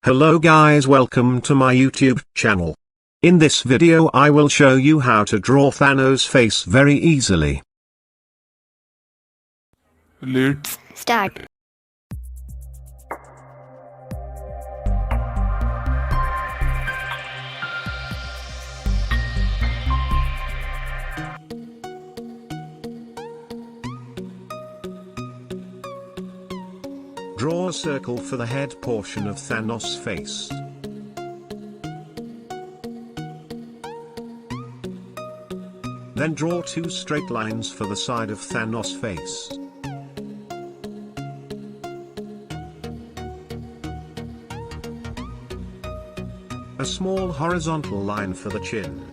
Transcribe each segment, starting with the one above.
Hello guys, welcome to my YouTube channel. In this video I will show you how to draw Thanos' face very easily. Let's Start. Draw a circle for the head portion of Thanos' face. Then draw two straight lines for the side of Thanos' face. A small horizontal line for the chin.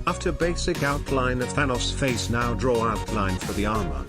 After basic outline of Thanos' face, now draw outline for the armor.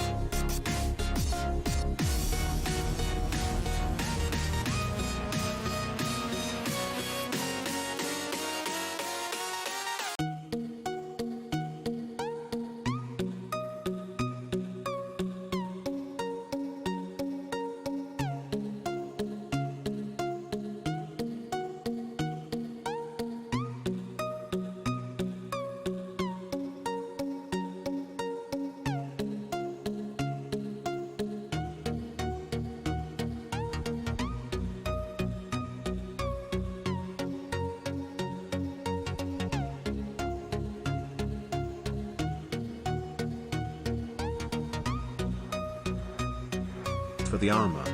For the armor.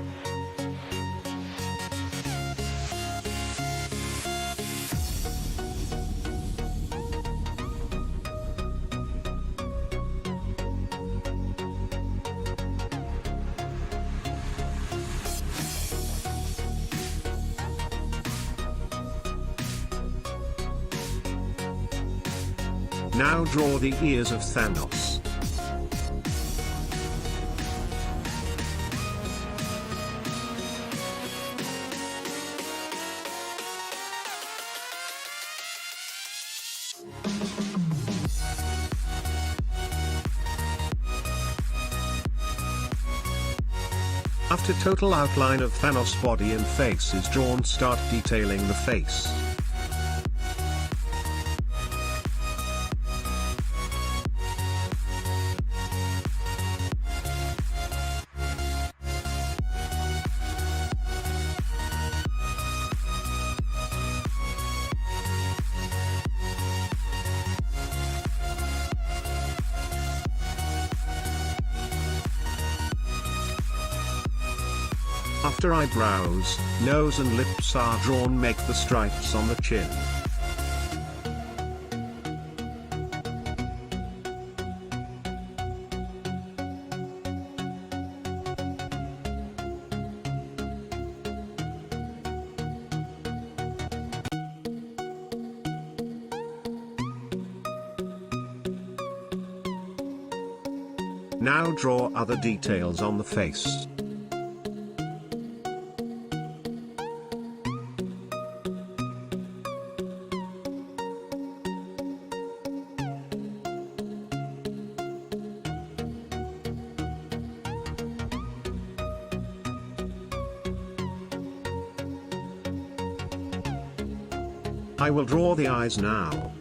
Now draw the ears of Thanos. After total outline of Thanos' body and face is drawn, start detailing the face. After eyebrows, nose and lips are drawn, make the stripes on the chin. Now draw other details on the face. I will draw the eyes now.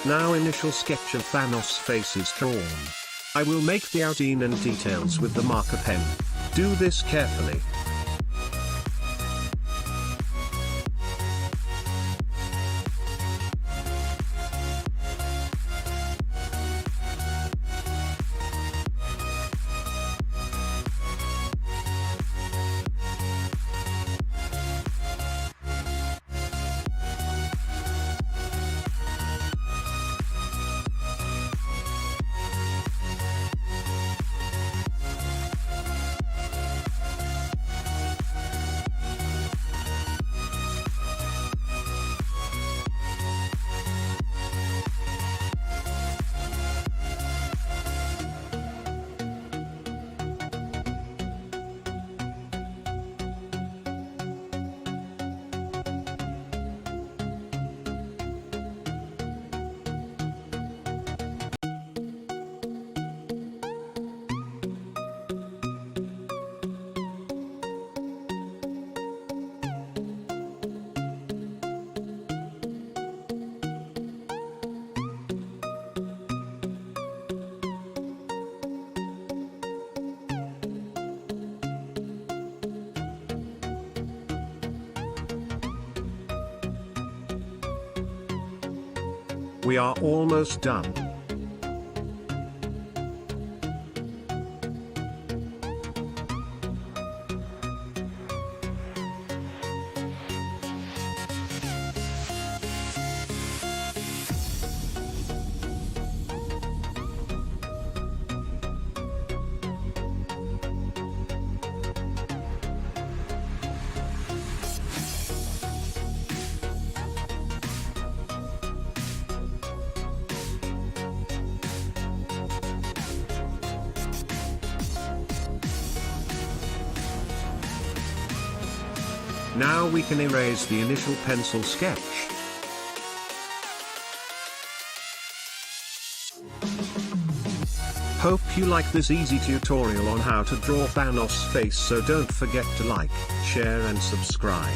Now initial sketch of Thanos' face is drawn. I will make the outline and details with the marker pen. Do this carefully. We are almost done. Now we can erase the initial pencil sketch. Hope you like this easy tutorial on how to draw Thanos face, so don't forget to like, share and subscribe.